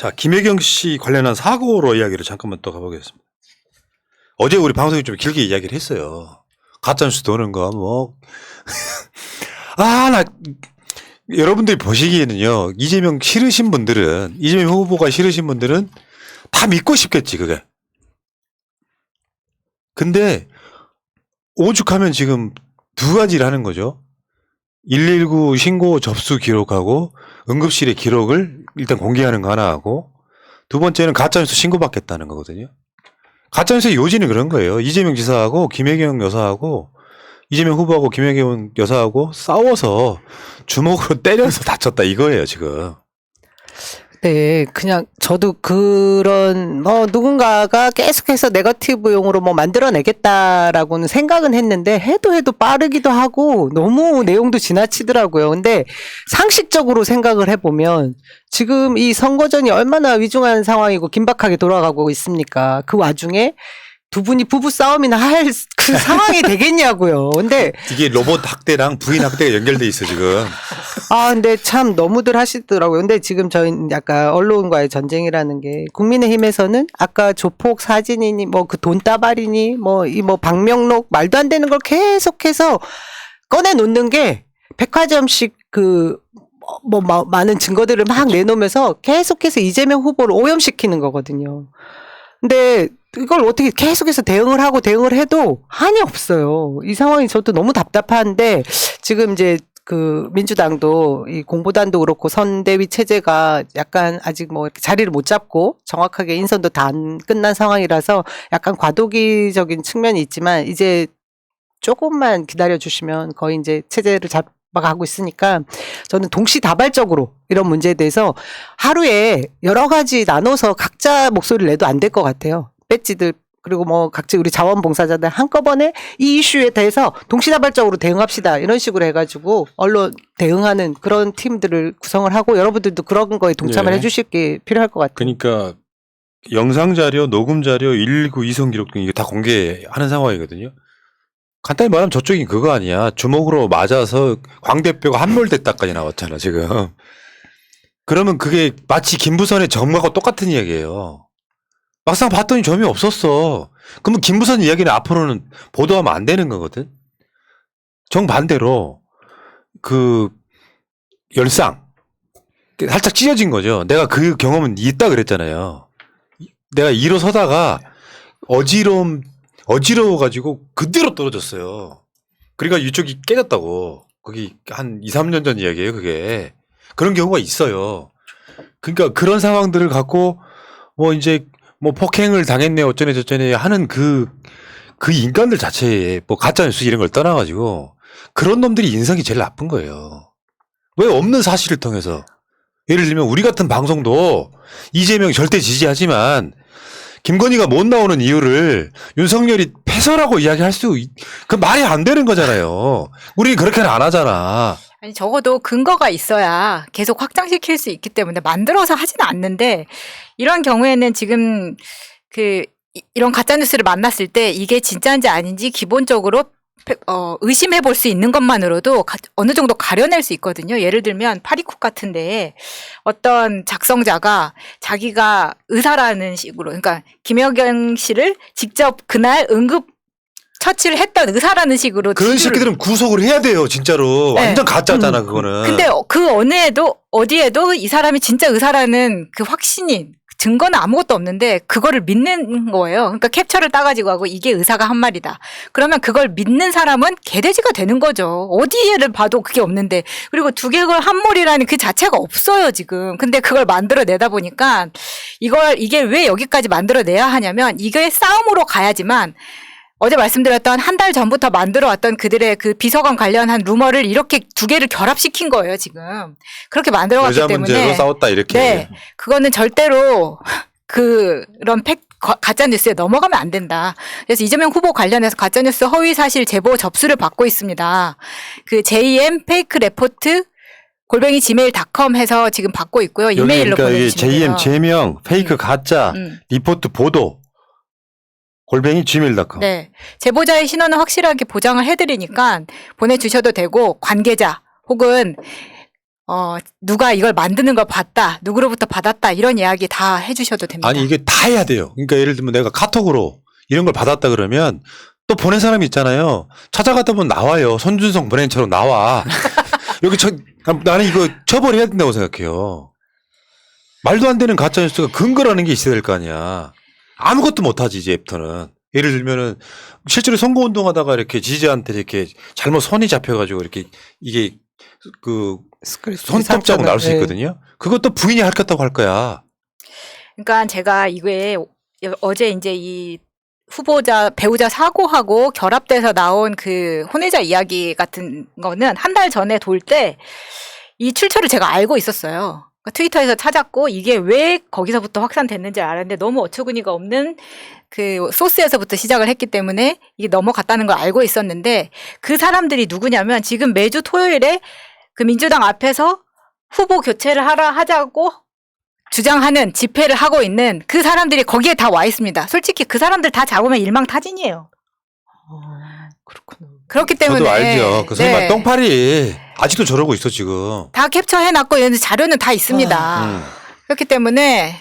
자, 김혜경 씨 관련한 사고로 이야기를 잠깐만 또 가보겠습니다. 어제 우리 방송에 좀 길게 이야기를 했어요. 가짜뉴스 도는 거, 뭐. 여러분들이 보시기에는요, 이재명 후보가 싫으신 분들은 다 믿고 싶겠지, 그게. 근데, 오죽하면 지금 두 가지를 하는 거죠. 119 신고 접수 기록하고 응급실의 기록을 일단 공개하는 거 하나 하고, 두 번째는 가짜뉴스 신고받겠다는 거거든요. 가짜뉴스의 요지는 그런 거예요. 이재명 지사하고 김혜경 여사하고 이재명 후보하고 김혜경 여사하고 싸워서 주먹으로 때려서 다쳤다 이거예요, 지금. 네, 그냥 저도 그런 누군가가 계속해서 네거티브용으로 뭐 만들어내겠다라고는 생각은 했는데 해도 빠르기도 하고 너무 내용도 지나치더라고요. 근데 상식적으로 생각을 해보면 지금 이 선거전이 얼마나 위중한 상황이고 긴박하게 돌아가고 있습니까? 그 와중에 두 분이 부부 싸움이나 할 그 상황이 되겠냐고요. 근데 이게 로봇 학대랑 부인 학대가 연결돼 있어 지금. 근데 참 너무들 하시더라고요. 근데 지금 저희는 약간 언론과의 전쟁이라는 게 국민의힘에서는 아까 조폭 사진이니 뭐 그 돈다발이니 뭐 방명록 말도 안 되는 걸 계속해서 꺼내 놓는 게 백화점식 많은 증거들을 막 내놓으면서 계속해서 이재명 후보를 오염시키는 거거든요. 근데 이걸 어떻게 계속해서 대응을 해도 한이 없어요. 이 상황이 저도 너무 답답한데 지금 이제 그 민주당도 이 공보단도 그렇고 선대위 체제가 약간 아직 뭐 이렇게 자리를 못 잡고 정확하게 인선도 다 안 끝난 상황이라서 약간 과도기적인 측면이 있지만 이제 조금만 기다려 주시면 거의 이제 체제를 잡아가고 있으니까 저는 동시다발적으로 이런 문제에 대해서 하루에 여러 가지 나눠서 각자 목소리를 내도 안 될 것 같아요. 배지들 그리고 뭐 각지 우리 자원봉사자들 한꺼번에 이 이슈에 대해서 동시다발적으로 대응합시다 이런 식으로 해가지고 언론 대응하는 그런 팀들을 구성을 하고 여러분들도 그런 거에 동참을 해주실 게 필요할 것 같아요. 그러니까 영상자료, 녹음자료, 119 이송 기록 등 이게 다 공개하는 상황이거든요. 간단히 말하면 저쪽이 그거 아니야. 주먹으로 맞아서 광대뼈가 함몰됐다까지 나왔잖아 지금. 그러면 그게 마치 김부선의 점하고 똑같은 이야기예요. 막상 봤더니 점이 없었어. 그러면 김부선 이야기는 앞으로는 보도하면 안 되는 거거든. 정반대로 그 열상 살짝 찢어진 거죠. 내가 그 경험은 있다 그랬잖아요. 내가 일어서다가 어지러워가지고 그대로 떨어졌어요. 그러니까 이쪽이 깨졌다고. 거기 한 2, 3년 전 이야기예요, 그게. 그런 경우가 있어요. 그러니까 그런 상황들을 갖고 뭐 이제 뭐 폭행을 당했네 어쩌네 저쩌네 하는 그 인간들 자체에 뭐 가짜뉴스 이런 걸 떠나가지고 그런 놈들이 인성이 제일 나쁜 거예요. 왜 없는 사실을 통해서 예를 들면 우리 같은 방송도 이재명 절대 지지하지만 김건희가 못 나오는 이유를 윤석열이 패소라고 이야기할 그 말이 안 되는 거잖아요. 우리는 그렇게는 안 하잖아. 아니 적어도 근거가 있어야 계속 확장시킬 수 있기 때문에 만들어서 하지는 않는데 이런 경우에는 지금 이런 가짜 뉴스를 만났을 때 이게 진짜인지 아닌지 기본적으로 의심해 볼 수 있는 것만으로도 어느 정도 가려낼 수 있거든요. 예를 들면 파리쿡 같은데 어떤 작성자가 자기가 의사라는 식으로 그러니까 김혜경 씨를 직접 그날 응급 처치를 했던 의사라는 식으로 그런 새끼들은 구속을 해야 돼요. 진짜로. 네. 완전 가짜잖아 그거는. 근데 그 어디에도 이 사람이 진짜 의사라는 그 확신이 증거는 아무것도 없는데 그거를 믿는 거예요. 그러니까 캡처를 따가지고 하고 이게 의사가 한 말이다. 그러면 그걸 믿는 사람은 개돼지가 되는 거죠. 어디에를 봐도 그게 없는데. 그리고 두개골 한몰이라는 그 자체가 없어요 지금. 근데 그걸 만들어내다 보니까 이게 왜 여기까지 만들어내야 하냐면 이게 싸움으로 가야지만 어제 말씀드렸던 한 달 전부터 만들어왔던 그들의 그 비서관 관련한 루머를 이렇게 두 개를 결합시킨 거예요, 지금. 그렇게 만들어갔기 여자 때문에. 문제로 싸웠다, 이렇게. 네. 그거는 절대로 그런 가짜뉴스에 넘어가면 안 된다. 그래서 이재명 후보 관련해서 가짜뉴스 허위사실 제보 접수를 받고 있습니다. 그 JM 페이크 레포트 @gmail.com 해서 지금 받고 있고요. 이메일로 그러니까 보내주시면 돼요. JM 제명 페이크 가짜 리포트 보도 @gmail.com. 네. 제보자의 신원은 확실하게 보장을 해드리니까 보내주셔도 되고 관계자 혹은 누가 이걸 만드는 걸 봤다, 누구로부터 받았다 이런 이야기 다 해주셔도 됩니다. 아니 이게 다 해야 돼요. 그러니까 예를 들면 내가 카톡으로 이런 걸 받았다 그러면 또 보낸 사람이 있잖아요. 찾아가다 보면 나와요. 손준성 보낸처럼 나와. 여기 나는 이거 처벌해야 된다고 생각해요. 말도 안 되는 가짜뉴스가 근거라는 게 있어야 될 거 아니야. 아무것도 못하지 이제부터는. 예를 들면은 실제로 선거운동하다가 이렇게 지지자한테 이렇게 잘못 손이 잡혀가지고 이렇게 이게 그 손톱자국 나올 수 있거든요. 그것도 부인이 할 것다고 할 거야. 그러니까 제가 이게 어제 이제 이 배우자 사고하고 결합돼서 나온 그 혼외자 이야기 같은 거는 한 달 전에 돌 때 이 출처를 제가 알고 있었어요. 그러니까 트위터에서 찾았고 이게 왜 거기서부터 확산됐는지 알았는데 너무 어처구니가 없는 그 소스에서부터 시작을 했기 때문에 이게 넘어갔다는 걸 알고 있었는데 그 사람들이 누구냐면 지금 매주 토요일에 그 민주당 앞에서 후보 교체를 하자고 주장하는 집회를 하고 있는 그 사람들이 거기에 다 와 있습니다. 솔직히 그 사람들 다 잡으면 일망타진이에요. 그렇구나. 그렇기 때문에 저도 알죠. 그 설마 네. 똥파리 아직도 저러고 있어 지금. 다 캡처해놨고 이런 자료는 다 있습니다. 그렇기 때문에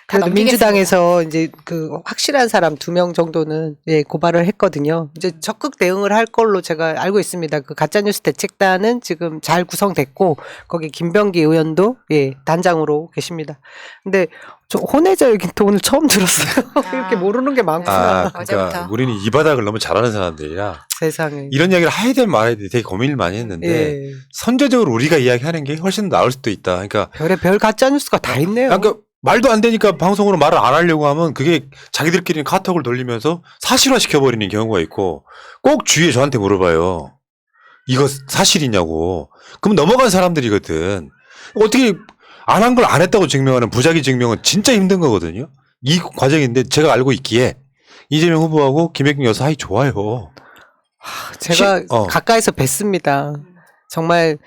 다 그래도 넘기겠습니다. 민주당에서 이제 그 확실한 사람 2명 정도는 예, 고발을 했거든요. 이제 적극 대응을 할 걸로 제가 알고 있습니다. 그 가짜뉴스 대책단은 지금 잘 구성됐고 거기 김병기 의원도 예, 단장으로 계십니다. 근데 저 혼외자 얘기 또 오늘 처음 들었어요. 이렇게 모르는 게 많구나. 그러니까 어제부터. 우리는 이 바닥을 너무 잘하는 사람들이라 세상에. 이런 이야기를 해야 될 말아야 돼 되게 고민을 많이 했는데 예. 선제적으로 우리가 이야기하는 게 훨씬 나을 수도 있다. 그러니까 별의별 가짜뉴스가 다 있네요. 그러니까 말도 안 되니까 방송으로 말을 안 하려고 하면 그게 자기들끼리 카톡을 돌리면서 사실화 시켜버리는 경우가 있고 꼭 주위에 저한테 물어봐요. 이거 사실이냐고. 그럼 넘어간 사람들이거든. 어떻게 안 한 걸 안 했다고 증명하는 부작위 증명은 진짜 힘든 거거든요. 이 과정인데 제가 알고 있기에 이재명 후보하고 김혜경 여사 사이 좋아요. 제가 가까이서 뵀습니다. 정말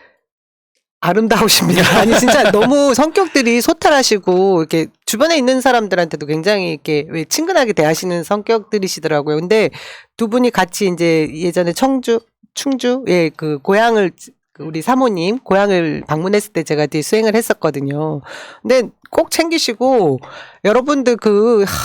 아름다우십니다. 아니 진짜 너무 성격들이 소탈하시고 이렇게 주변에 있는 사람들한테도 굉장히 이렇게 왜 친근하게 대하시는 성격들이시더라고요. 근데 두 분이 같이 이제 예전에 충주 예 그 고향을 우리 사모님 고향을 방문했을 때 제가 뒤에 수행을 했었거든요. 근데 꼭 챙기시고 여러분들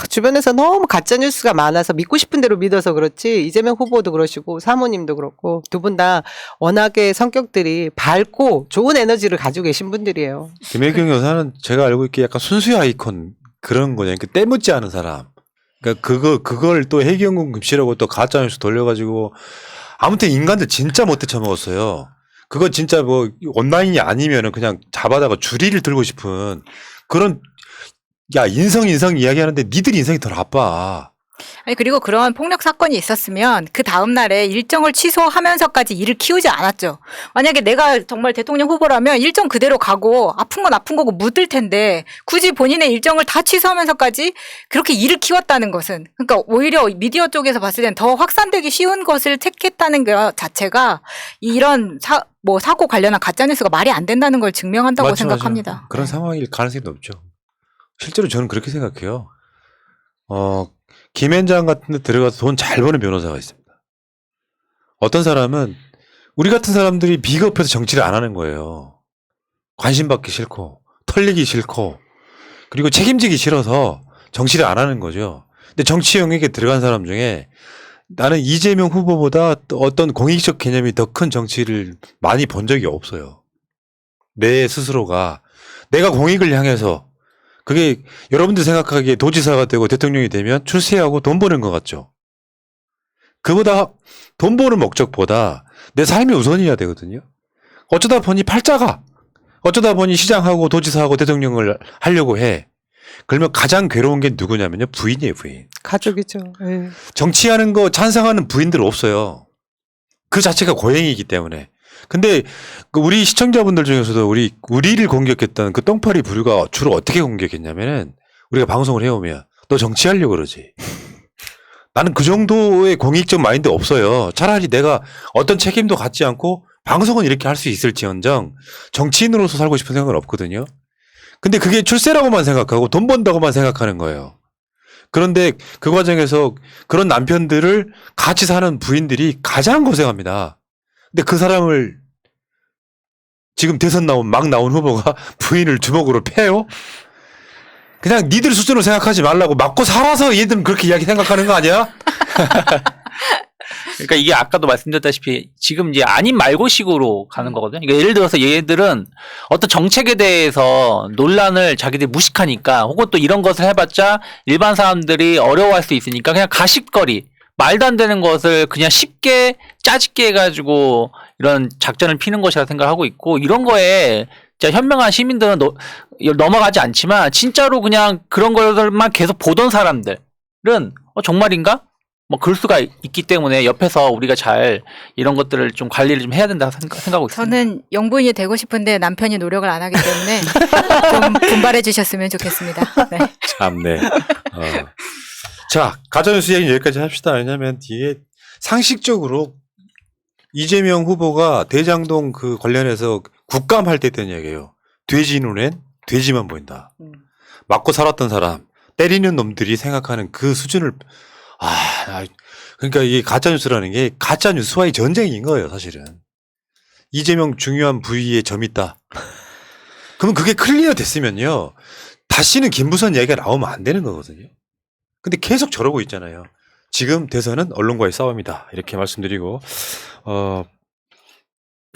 주변에서 너무 가짜 뉴스가 많아서 믿고 싶은 대로 믿어서 그렇지 이재명 후보도 그러시고 사모님도 그렇고 두 분 다 워낙에 성격들이 밝고 좋은 에너지를 가지고 계신 분들이에요. 김혜경 여사는 제가 알고 있기에 약간 순수의 아이콘 그런 거냐. 그 때묻지 않은 사람. 그러니까 그걸 또 해경군 급시라고 또 가짜뉴스 돌려가지고 아무튼 인간들 진짜 못해 쳐먹었어요. 그거 진짜 뭐 온라인이 아니면은 그냥 잡아다가 주리를 들고 싶은 그런 야 인성 이야기하는데 니들 인성이 더 나빠. 아니 그리고 그런 폭력 사건이 있었으면 그 다음 날에 일정을 취소하면서까지 일을 키우지 않았죠. 만약에 내가 정말 대통령 후보라면 일정 그대로 가고 아픈 건 아픈 거고 묻을 텐데 굳이 본인의 일정을 다 취소하면서까지 그렇게 일을 키웠다는 것은 그러니까 오히려 미디어 쪽에서 봤을 땐 더 확산되기 쉬운 것을 택했다는 것 자체가 이런 사고 관련한 가짜뉴스가 말이 안 된다는 걸 증명한다고 맞죠, 생각합니다. 맞죠. 그런 상황일 가능성이 높죠. 실제로 저는 그렇게 생각해요. 김현장 같은 데 들어가서 돈 잘 버는 변호사가 있습니다. 어떤 사람은 우리 같은 사람들이 비겁해서 정치를 안 하는 거예요. 관심 받기 싫고 털리기 싫고 그리고 책임지기 싫어서 정치를 안 하는 거죠. 근데 정치 영역에 들어간 사람 중에 나는 이재명 후보보다 어떤 공익적 개념이 더 큰 정치를 많이 본 적이 없어요. 내 스스로가 내가 공익을 향해서 그게 여러분들 생각하기에 도지사가 되고 대통령이 되면 출세하고 돈 버는 것 같죠. 그보다 돈 버는 목적보다 내 삶이 우선이어야 되거든요. 어쩌다 보니 팔자가 어쩌다 보니 시장하고 도지사하고 대통령을 하려고 해. 그러면 가장 괴로운 게 누구냐면요. 부인이에요, 부인. 가족이죠. 예. 정치하는 거 찬성하는 부인들 없어요. 그 자체가 고행이기 때문에. 근데 우리 시청자분들 중에서도 우리를 공격했던 그 똥파리 부류가 주로 어떻게 공격했냐면은 우리가 방송을 해오면 너 정치하려고 그러지. 나는 그 정도의 공익적 마인드 없어요. 차라리 내가 어떤 책임도 갖지 않고 방송은 이렇게 할 수 있을지언정 정치인으로서 살고 싶은 생각은 없거든요. 근데 그게 출세라고만 생각하고 돈 번다고만 생각하는 거예요. 그런데 그 과정에서 그런 남편들을 같이 사는 부인들이 가장 고생합니다. 근데 그 사람을 지금 대선 막 나온 후보가 부인을 주먹으로 패요? 그냥 니들 수준으로 생각하지 말라고 맞고 살아서 얘들은 그렇게 이야기 생각하는 거 아니야? 그러니까 이게 아까도 말씀드렸다시피 지금 이제 아닌 말고식으로 가는 거거든요. 그러니까 예를 들어서 얘들은 어떤 정책에 대해서 논란을 자기들이 무식하니까 혹은 또 이런 것을 해봤자 일반 사람들이 어려워할 수 있으니까 그냥 가십거리 말도 안 되는 것을 그냥 쉽게 짜집게 해가지고 이런 작전을 피는 것이라 생각하고 있고 이런 거에 진짜 현명한 시민들은 넘어가지 않지만 진짜로 그냥 그런 것들만 계속 보던 사람들은 정말인가? 뭐 그럴 수가 있기 때문에 옆에서 우리가 잘 이런 것들을 좀 관리를 좀 해야 된다고 생각하고 있습니다. 저는 영부인이 되고 싶은데 남편이 노력을 안 하기 때문에 좀 분발해 주셨으면 좋겠습니다. 네. 참네. 자, 가짜뉴스 얘기는 여기까지 합시다. 왜냐면 뒤에 상식적으로 이재명 후보가 대장동 그 관련해서 국감할 때 했던 얘기예요. 돼지 눈엔 돼지만 보인다. 맞고 살았던 사람, 때리는 놈들이 생각하는 그 수준을 그러니까 이게 가짜뉴스라는 게 가짜뉴스와의 전쟁인 거예요, 사실은. 이재명 중요한 부위에 점 있다. 그러면 그게 클리어 됐으면요. 다시는 김부선 이야기가 나오면 안 되는 거거든요. 근데 계속 저러고 있잖아요. 지금 대선은 언론과의 싸움이다. 이렇게 말씀드리고,